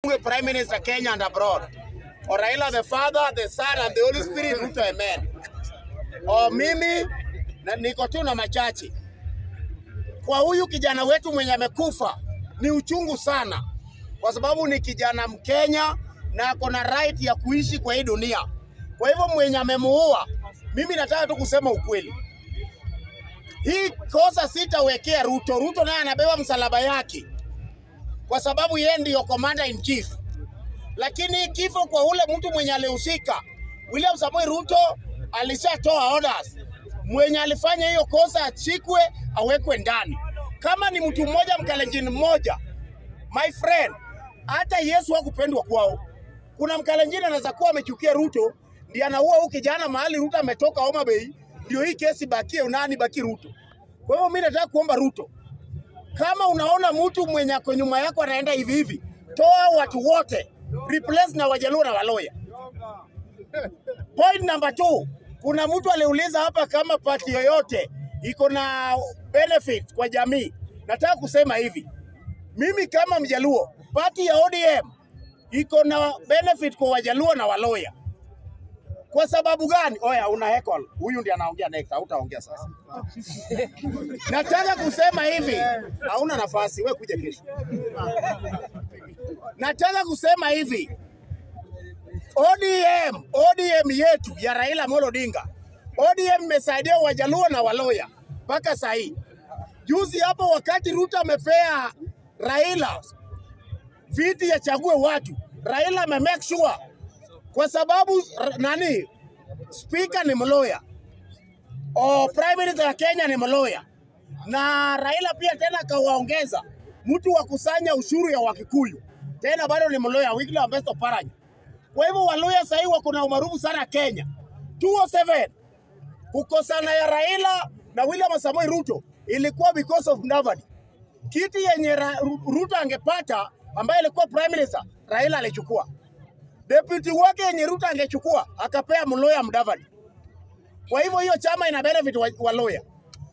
Prime Minister Kenya and abroad. Or Raila the Father, the Son and the Holy Spirit, Ruto amen. O mimi niko tu na machache. Kwa huyu kijana wetu mwenye amekufa ni uchungu sana. Kwa sababu ni kijana Mkenya na ako na right ya kuishi kwa hii dunia. Kwa hivyo mwenye amemuua, mimi nataka tu kusema ukweli. Hii kosa sitawekea Ruto. Ruto naye anabeba msalaba yake. Kwa sababu yeye ndio commander in chief. Lakini kifo kwa ule mtu mwenye alihusika, William Samoei Ruto alishatoa orders. Mwenye alifanya hiyo kosa achikwe, awekwe ndani. Kama ni mtu mmoja Mkalenjin mmoja, my friend, hata Yesu hakupendwa kwao. Kuna Mkalenjin anaweza kuwa amechukia Ruto, ndiye anaua huyu kijana mahali Ruto ametoka Homa Bay, ndio hii kesi bakie unani baki Ruto. Kwa hiyo mimi nataka kuomba Ruto, kama unaona mtu mwenye ako nyuma yako anaenda hivi hivi, toa watu wote, replace na Wajaluo na Waloya. Point number 2, kuna mtu aliuliza hapa kama party yoyote iko na benefit kwa jamii. Nataka kusema hivi, mimi kama Mjaluo, party ya ODM iko na benefit kwa Wajaluo na Waloya. Kwa sababu gani? Oya, una heckle. Huyu ndiye anaongea next, hautaongea sasa. Nataka kusema hivi, hauna nafasi, wewe kuja kesho. Nataka kusema hivi, ODM yetu ya Raila Amolo Odinga, ODM imesaidia Wajaluo na Waloya mpaka saa hii. Juzi hapo wakati Ruto amepea Raila viti ya chague watu, Raila make sure kwa sababu nani speaker ni Mloya, Prime Minister ya Kenya ni Mloya, na Raila pia tena kawaongeza mtu wa kusanya ushuru ya Wakikuyu tena bado ni Mloya, Wycliffe Ambeto Oparanya. Kwa hivyo Waloya sasa hivi wako na umaarufu sana Kenya. 207 kukosana ya Raila na William Samoei Ruto ilikuwa because of Mudavadi. Kiti yenye Ruto angepata ambaye ilikuwa Prime Minister, Raila alichukua. Deputy wake yenye Ruto angechukua akapea Mloya Mudavadi. Kwa hivyo hiyo chama ina benefit Waloya.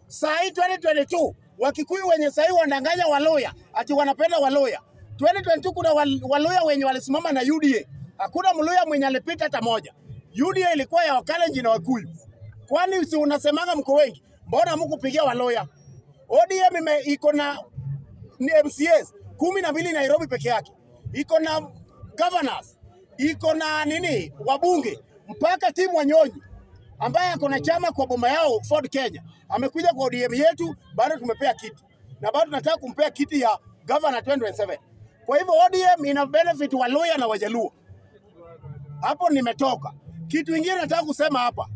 Saa hii 2022 Wakikuyu wenye saa hii wanadanganya Waloya ati wanapenda Waloya. 2022 kuna Waloya wenye walisimama na UDA. Hakuna Mloya mwenye alipita hata moja. UDA ilikuwa ya Wakalenjin na Wakikuyu. Kwani si unasemanga mko wengi? Mbona mkupigia Waloya? ODM iko na MCAs 12 Nairobi peke yake. Iko na governors, iko na nini wabunge, mpaka timu Wanyonyi ambaye ako na chama kwa boma yao Ford Kenya amekuja kwa ODM yetu, bado tumepea kiti na bado tunataka kumpea kiti ya governor 2027. Kwa hivyo ODM ina benefit Waloya na Wajaluo. Hapo nimetoka. Kitu kingine nataka kusema hapa,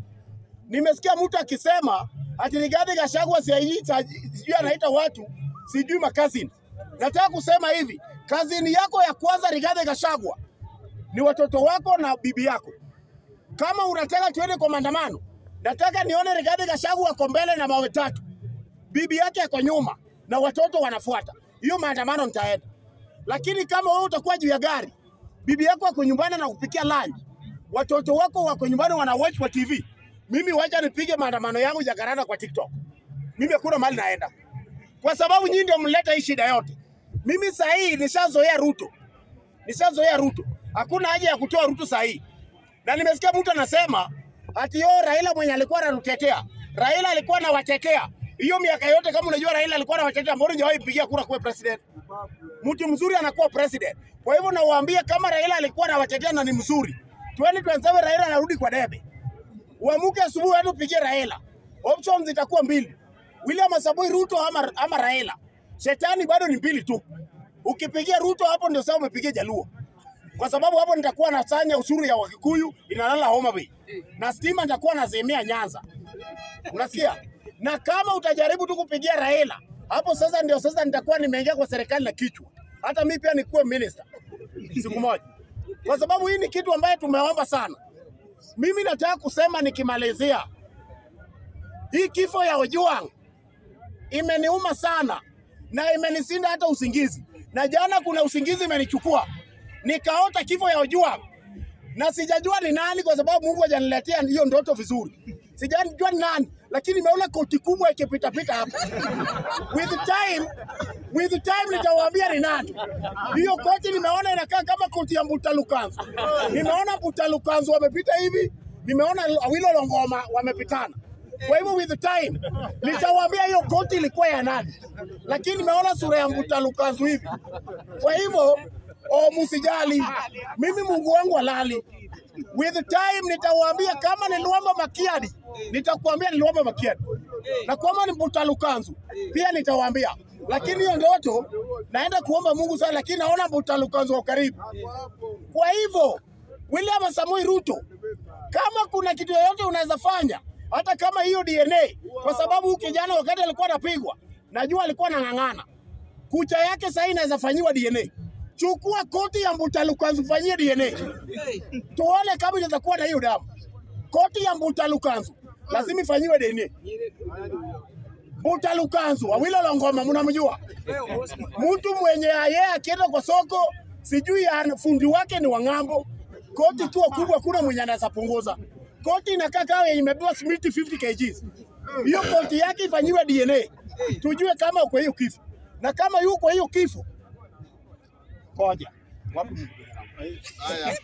nimesikia mtu akisema ati Rigathi Gachagua sijui anaita watu sijui makazini. Nataka kusema hivi, kazini yako ya kwanza Rigathi Gachagua ni watoto wako na bibi yako. Kama unataka tuende kwa maandamano, nataka nione Rigathi Gachagua ako mbele na mawe 3. Bibi yake ako nyuma na watoto wanafuata. Hiyo maandamano nitaenda. Lakini kama wewe utakuwa juu ya gari, bibi yako ako nyumbani na kupikia lunch, watoto wako wako nyumbani wana watch kwa TV, mimi wacha nipige maandamano yangu Jakarta kwa TikTok. Mimi hakuna mahali naenda. Kwa sababu nyinyi ndio mleta hii shida yote. Mimi sasa hii nishazoea Ruto. Hakuna haja ya kutoa Ruto sasa hii. Na nimesikia mtu anasema ati Raila mwenye alikuwa anatetea. Raila alikuwa anawatetea. Hiyo miaka yote kama unajua Raila alikuwa anawatetea, mbona hujawahi pigia kura kwa president? Mtu mzuri anakuwa president. Kwa hivyo nawaambia kama Raila alikuwa anawatetea na ni mzuri, 2027 Raila anarudi kwa debe. Uamuke asubuhi hadi upigie Raila. Options zitakuwa 2. William Samoei Ruto ama Raila. Shetani bado ni 2 tu. Ukipigia Ruto hapo ndio sawa umepigia Jaluo. Kwa sababu hapo nitakuwa nasanya ushuru ya Wakikuyu inalala Homa Bay. Na stima nitakuwa nazemea Nyanza. Unasikia? Na kama utajaribu tu kupigia Raila, hapo sasa ndio sasa nitakuwa nimeingia kwa serikali na kichwa. Hata mimi pia nikuwe minister siku moja. Kwa sababu hii ni kitu ambaye tumeomba sana. Mimi nataka kusema nikimalizia, hii kifo ya Ojwang imeniuma sana na imenisinda hata usingizi. Na jana kuna usingizi imenichukua, nikaota kifo ya Ojwang na sijajua ni nani, kwa sababu Mungu hajaniletea hiyo ndoto vizuri. Sijajua ni nani, lakini nimeona koti kubwa ikipita pita hapa. With time nitawaambia ni nani. Hiyo koti nimeona inakaa kama koti ya Mbutalukanzu. Nimeona Mbutalukanzu wamepita hivi, nimeona Awilo Longoma wamepitana. Kwa hivyo with time nitawaambia hiyo koti ilikuwa ya nani. Lakini nimeona sura ya Mbutalukanzu hivi. Kwa hivyo msijali, mimi Mungu wangu halali. With time nitawaambia kama ni Luamba Makiadi, nitakwambia ni Luamba Makiadi. Na kama ni Mbutalukanzu, pia nitawaambia. Lakini hiyo ndoto naenda kuomba Mungu sana, lakini naona Mbutalukanzu wa karibu. Kwa hivyo William Samoei Ruto, kama kuna kitu yoyote unaweza fanya, hata kama hiyo DNA, kwa sababu huyu kijana wakati alikuwa anapigwa, najua alikuwa anang'ang'ana. Kucha yake sasa inaweza fanyiwa DNA. Chukua koti ya Mbutalukanzu fanyie DNA. Tuone kama inaweza kuwa na hiyo damu. Koti ya Mbutalukanzu lazima ifanyiwe DNA. Mbutalukanzu, Awilo Longoma mnamjua? Mtu mwenye yeye akienda kwa soko, sijui fundi wake ni wang'ambo. Koti tu kubwa kuna mwenye anaweza punguza. Koti inakaa kama imebeba simiti 50 kg. Hiyo koti yake ifanyiwe DNA. Tujue kama uko hiyo kifo. Na kama yuko hiyo kifo, ngoja. Haya.